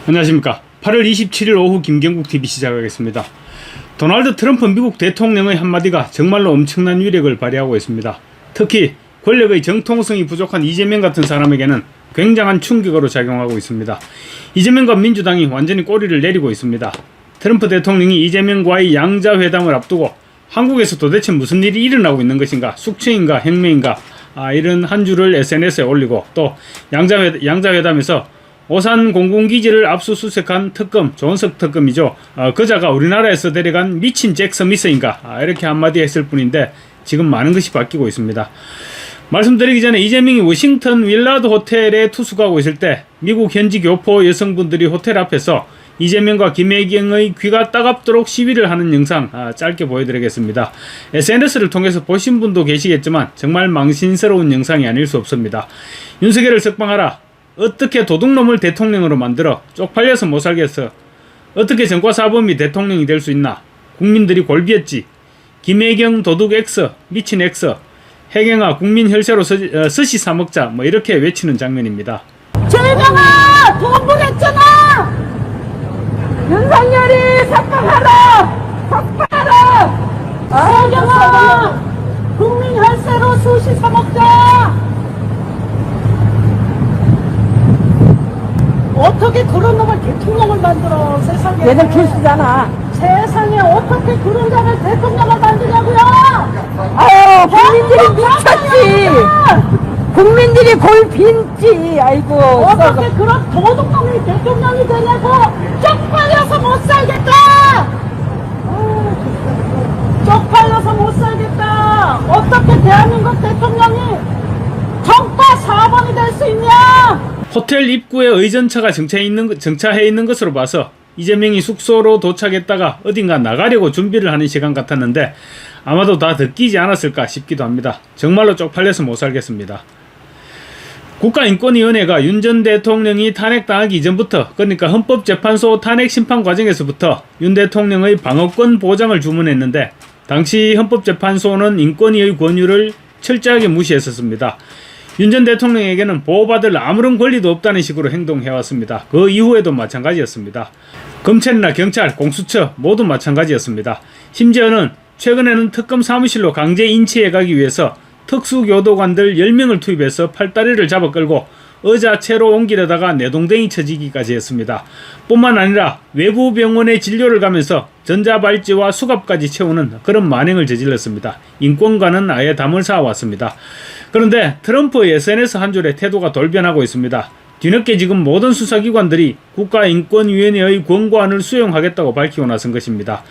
안녕하십니까. 8월 27일 오후 김경국TV 시작하겠습니다. 도널드 트럼프 미국 대통령의 한마디가 정말로 엄청난 위력을 발휘하고 있습니다. 특히 권력의 정통성이 부족한 이재명 같은 사람에게는 굉장한 충격으로 작용하고 있습니다. 이재명과 민주당이 완전히 꼬리를 내리고 있습니다. 트럼프 대통령이 이재명과의 양자회담을 앞두고 한국에서 도대체 무슨 일이 일어나고 있는 것인가, 숙청인가 혁명인가, 이런 한 줄을 SNS에 올리고, 또 양자회담에서 오산 공군기지를 압수수색한 특검, 조은석 특검이죠. 그자가 우리나라에서 데려간 미친 잭 서미스인가, 이렇게 한마디 했을 뿐인데 지금 많은 것이 바뀌고 있습니다. 말씀드리기 전에 이재명이 워싱턴 윌라드 호텔에 투숙하고 있을 때 미국 현지 교포 여성분들이 호텔 앞에서 이재명과 김혜경의 귀가 따갑도록 시위를 하는 영상 짧게 보여드리겠습니다. SNS를 통해서 보신 분도 계시겠지만 정말 망신스러운 영상이 아닐 수 없습니다. 윤석열을 석방하라, 어떻게 도둑놈을 대통령으로 만들어 쪽팔려서 못살겠어, 어떻게 전과사범이 대통령이 될 수 있나, 국민들이 골비했지, 김혜경 도둑 X, 미친 X, 혜경아 국민 혈세로 스시 사먹자, 이렇게 외치는 장면입니다. 재명아 돈 보냈잖아. 윤석열이 석방하라, 석방하라. 혜경아 국민 혈세로 스시 사먹자. 어떻게 그런 놈을 대통령을 만들어, 세상에. 얘는 필수잖아. 세상에 어떻게 그런 자를 대통령을 만드냐고요. 아유, 국민들이 미쳤지. 국민들이 골 빈지. 아이고. 어떻게 그런 도둑놈이 대통령이 되냐고. 쪽팔려서 못 살겠다. 쪽팔려서 못 살겠다. 어떻게 대한민국 대통령이 정파 사범이 될 수 있냐. 호텔 입구에 의전차가 정차해 있는 것으로 봐서 이재명이 숙소로 도착했다가 어딘가 나가려고 준비를 하는 시간 같았는데 아마도 다 듣기지 않았을까 싶기도 합니다. 정말로 쪽팔려서 못 살겠습니다. 국가인권위원회가 윤 전 대통령이 탄핵당하기 이전부터, 그러니까 헌법재판소 탄핵심판 과정에서부터 윤 대통령의 방어권 보장을 주문했는데 당시 헌법재판소는 인권위의 권유를 철저하게 무시했었습니다. 윤 전 대통령에게는 보호받을 아무런 권리도 없다는 식으로 행동해왔습니다. 그 이후에도 마찬가지였습니다. 검찰이나 경찰, 공수처 모두 마찬가지였습니다. 심지어는 최근에는 특검 사무실로 강제 인치해가기 위해서 특수교도관들 10명을 투입해서 팔다리를 잡아 끌고 의자채로 옮기려다가 내동댕이 쳐지기까지 했습니다. 뿐만 아니라 외부 병원에 진료를 가면서 전자발찌와 수갑까지 채우는 그런 만행을 저질렀습니다. 인권과는 아예 담을 쌓아왔습니다. 그런데 트럼프의 SNS 한 줄에 태도가 돌변하고 있습니다. 뒤늦게 지금 모든 수사기관들이 국가인권위원회의 권고안을 수용하겠다고 밝히고 나선 것입니다.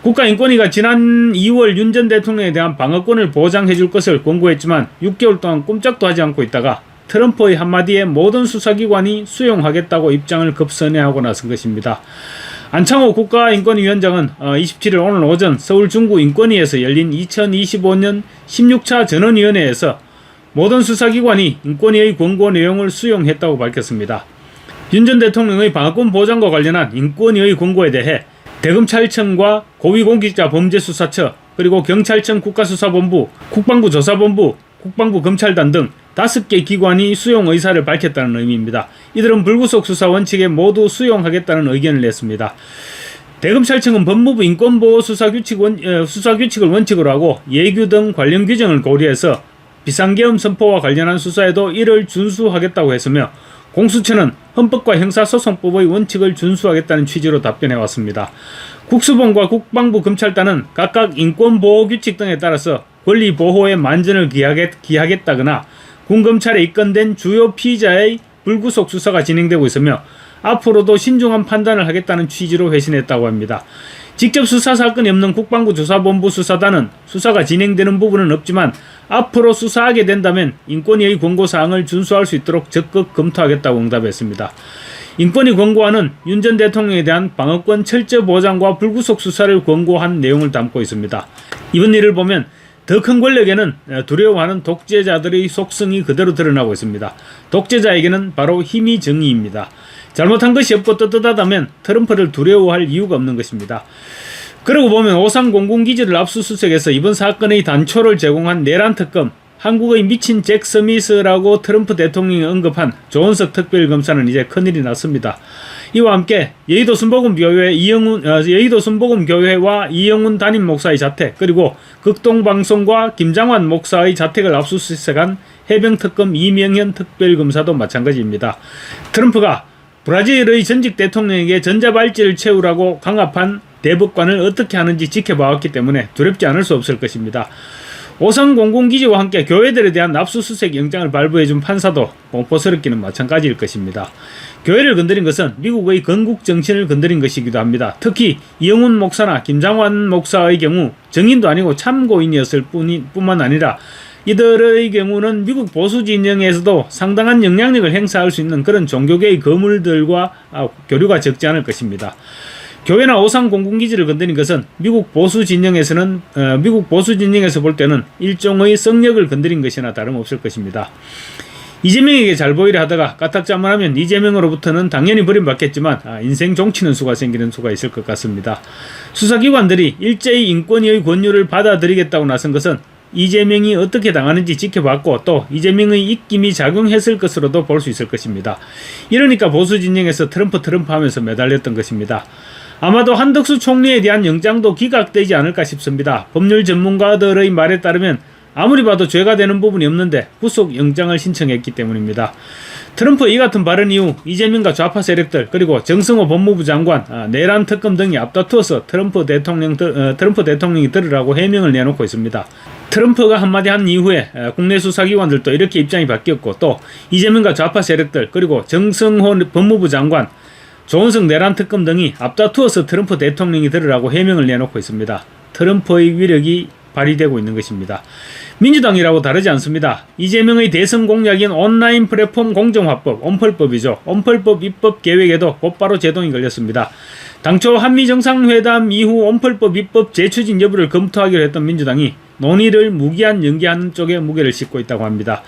국가인권위가 지난 2월 윤 전 대통령에 대한 방어권을 보장해줄 것을 권고했지만 6개월 동안 꼼짝도 하지 않고 있다가 트럼프의 한마디에 모든 수사기관이 수용하겠다고 입장을 급선회하고 나선 것입니다. 안창호 국가인권위원장은 27일 오늘 오전 서울 중구인권위에서 열린 2025년 16차 전원위원회에서 모든 수사기관이 인권위의 권고 내용을 수용했다고 밝혔습니다. 윤 전 대통령의 방어권 보장과 관련한 인권위의 권고에 대해 대검찰청과 고위공직자범죄수사처, 그리고 경찰청 국가수사본부, 국방부 조사본부, 국방부 검찰단 등 5개 기관이 수용 의사를 밝혔다는 의미입니다. 이들은 불구속 수사 원칙에 모두 수용하겠다는 의견을 냈습니다. 대검찰청은 법무부 인권보호 수사규칙을 원칙으로 하고 예규 등 관련 규정을 고려해서 비상계엄 선포와 관련한 수사에도 이를 준수하겠다고 했으며, 공수처는 헌법과 형사소송법의 원칙을 준수하겠다는 취지로 답변해왔습니다. 국수본과 국방부 검찰단은 각각 인권보호규칙 등에 따라서 권리보호에 만전을 기하겠다거나 군검찰에 입건된 주요 피의자의 불구속 수사가 진행되고 있으며 앞으로도 신중한 판단을 하겠다는 취지로 회신했다고 합니다. 직접 수사 사건이 없는 국방부 조사본부 수사단은 수사가 진행되는 부분은 없지만 앞으로 수사하게 된다면 인권위의 권고사항을 준수할 수 있도록 적극 검토하겠다고 응답했습니다. 인권위 권고안은 윤 전 대통령에 대한 방어권 철저 보장과 불구속 수사를 권고한 내용을 담고 있습니다. 이번 일을 보면 더 큰 권력에는 두려워하는 독재자들의 속성이 그대로 드러나고 있습니다. 독재자에게는 바로 힘이 정의입니다. 잘못한 것이 없고 떳떳하다면 트럼프를 두려워할 이유가 없는 것입니다. 그러고 보면 오산 공군기지를 압수수색해서 이번 사건의 단초를 제공한 내란 특검, 한국의 미친 잭 스미스라고 트럼프 대통령이 언급한 조은석 특별검사는 이제 큰일이 났습니다. 이와 함께 여의도 순복음교회 여의도 순복음교회와 이영훈 담임 목사의 자택, 그리고 극동방송과 김장환 목사의 자택을 압수수색한 해병특검 이명현 특별검사도 마찬가지입니다. 트럼프가 브라질의 전직 대통령에게 전자발찌를 채우라고 강압한 대법관을 어떻게 하는지 지켜봐왔기 때문에 두렵지 않을 수 없을 것입니다. 오산공군기지와 함께 교회들에 대한 압수수색 영장을 발부해준 판사도 공포스럽기는 마찬가지일 것입니다. 교회를 건드린 것은 미국의 건국 정신을 건드린 것이기도 합니다. 특히 이영훈 목사나 김장환 목사의 경우 정인도 아니고 참고인이었을 뿐만 아니라 이들의 경우는 미국 보수 진영에서도 상당한 영향력을 행사할 수 있는 그런 종교계의 거물들과 교류가 적지 않을 것입니다. 교회나 오산공군기지를 건드린 것은 미국 보수 진영에서 볼 때는 일종의 성역을 건드린 것이나 다름없을 것입니다. 이재명에게 잘 보이려 하다가 까딱자만 하면 이재명으로부터는 당연히 버림받겠지만 인생 종치는 수가 생기는 수가 있을 것 같습니다. 수사기관들이 일제히 인권위의 권유를 받아들이겠다고 나선 것은 이재명이 어떻게 당하는지 지켜봤고 또 이재명의 입김이 작용했을 것으로도 볼 수 있을 것입니다. 이러니까 보수 진영에서 트럼프 하면서 매달렸던 것입니다. 아마도 한덕수 총리에 대한 영장도 기각되지 않을까 싶습니다. 법률 전문가들의 말에 따르면 아무리 봐도 죄가 되는 부분이 없는데 구속 영장을 신청했기 때문입니다. 트럼프 이 같은 발언 이후 이재명과 좌파 세력들 그리고 정성호 법무부 장관, 내란 특검 등이 앞다투어서 트럼프 대통령이 들으라고 해명을 내놓고 있습니다. 트럼프가 한마디 한 이후에 국내 수사기관들도 이렇게 입장이 바뀌었고 또 이재명과 좌파 세력들 그리고 정성호 법무부 장관, 조은석 내란 특검 등이 앞다투어서 트럼프 대통령이 들으라고 해명을 내놓고 있습니다. 트럼프의 위력이 발휘되고 있는 것입니다. 민주당이라고 다르지 않습니다. 이재명의 대선 공약인 온라인 플랫폼 공정화법, 온펄법이죠. 온펄법 입법 계획에도 곧바로 제동이 걸렸습니다. 당초 한미정상회담 이후 온펄법 입법 재추진 여부를 검토하기로 했던 민주당이 논의를 무기한 연기하는 쪽에 무게를 싣고 있다고 합니다.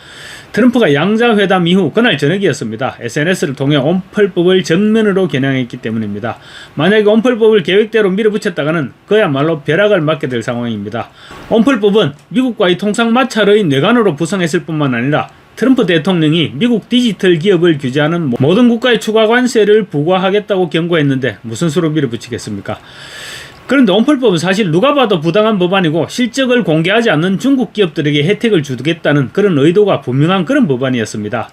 트럼프가 양자회담 이후 그날 저녁이었습니다. SNS를 통해 온펄법을 정면으로 겨냥했기 때문입니다. 만약에 온펄법을 계획대로 밀어붙였다가는 그야말로 벼락을 맞게 될 상황입니다. 온펄법은 미국과의 통상 마찰의 뇌관으로 부상했을 뿐만 아니라 트럼프 대통령이 미국 디지털 기업을 규제하는 모든 국가에 추가 관세를 부과하겠다고 경고했는데 무슨 수로 밀어붙이겠습니까? 그런데 온펄법은 사실 누가 봐도 부당한 법안이고 실적을 공개하지 않는 중국 기업들에게 혜택을 주겠다는 그런 의도가 분명한 그런 법안이었습니다.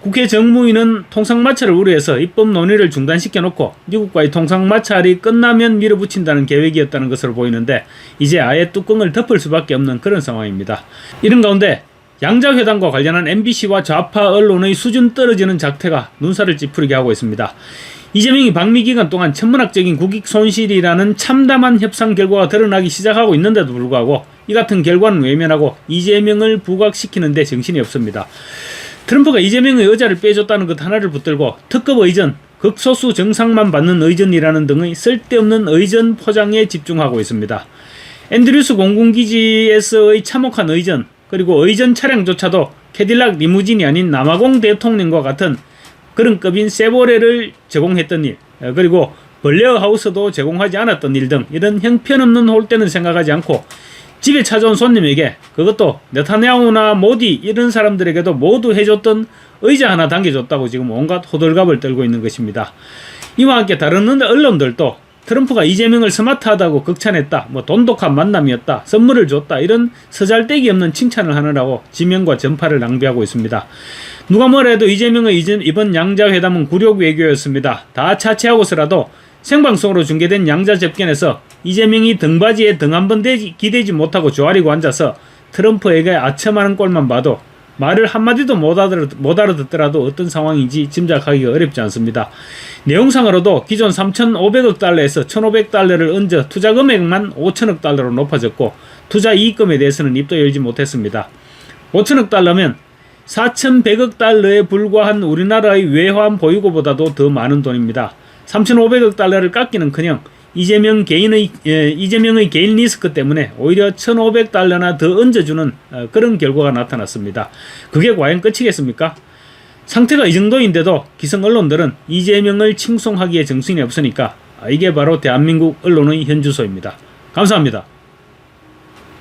국회 정무위는 통상마찰을 우려해서 입법 논의를 중단시켜놓고 미국과의 통상마찰이 끝나면 밀어붙인다는 계획이었다는 것으로 보이는데 이제 아예 뚜껑을 덮을 수밖에 없는 그런 상황입니다. 이런 가운데 양자회담과 관련한 MBC와 좌파 언론의 수준 떨어지는 작태가 눈살을 찌푸리게 하고 있습니다. 이재명이 방미 기간 동안 천문학적인 국익 손실이라는 참담한 협상 결과가 드러나기 시작하고 있는데도 불구하고 이 같은 결과는 외면하고 이재명을 부각시키는 데 정신이 없습니다. 트럼프가 이재명의 의자를 빼줬다는 것 하나를 붙들고 특급 의전, 극소수 정상만 받는 의전이라는 등의 쓸데없는 의전 포장에 집중하고 있습니다. 앤드류스 공군기지에서의 참혹한 의전, 그리고 의전 차량조차도 캐딜락 리무진이 아닌 남아공 대통령과 같은 그런 급인 세보레를 제공했던 일, 그리고 벌레어 하우스도 제공하지 않았던 일 등 이런 형편없는 홀대는 생각하지 않고 집에 찾아온 손님에게 그것도 네타냐후나 모디 이런 사람들에게도 모두 해줬던 의자 하나 당겨줬다고 지금 온갖 호들갑을 떨고 있는 것입니다. 이와 함께 다른 언론들도 트럼프가 이재명을 스마트하다고 극찬했다, 돈독한 만남이었다, 선물을 줬다 이런 서잘데기 없는 칭찬을 하느라고 지명과 전파를 낭비하고 있습니다. 누가 뭐래도 이재명의 이번 양자회담은 굴욕 외교였습니다. 다 차치하고서라도 생방송으로 중계된 양자 접견에서 이재명이 등받이에 등 한번 기대지 못하고 조아리고 앉아서 트럼프에게 아첨하는 꼴만 봐도 말을 한마디도 못 알아듣더라도 어떤 상황인지 짐작하기가 어렵지 않습니다. 내용상으로도 기존 3,500억 달러에서 1,500달러를 얹어 투자 금액만 5천억 달러로 높아졌고 투자 이익금에 대해서는 입도 열지 못했습니다. 5천억 달러면 4,100억 달러에 불과한 우리나라의 외환 보유고보다도 더 많은 돈입니다. 3,500억 달러를 깎기는커녕 이재명의 개인 리스크 때문에 오히려 1,500달러나 더 얹어주는 그런 결과가 나타났습니다. 그게 과연 끝이겠습니까? 상태가 이 정도인데도 기성 언론들은 이재명을 칭송하기에 정신이 없으니까 이게 바로 대한민국 언론의 현주소입니다. 감사합니다.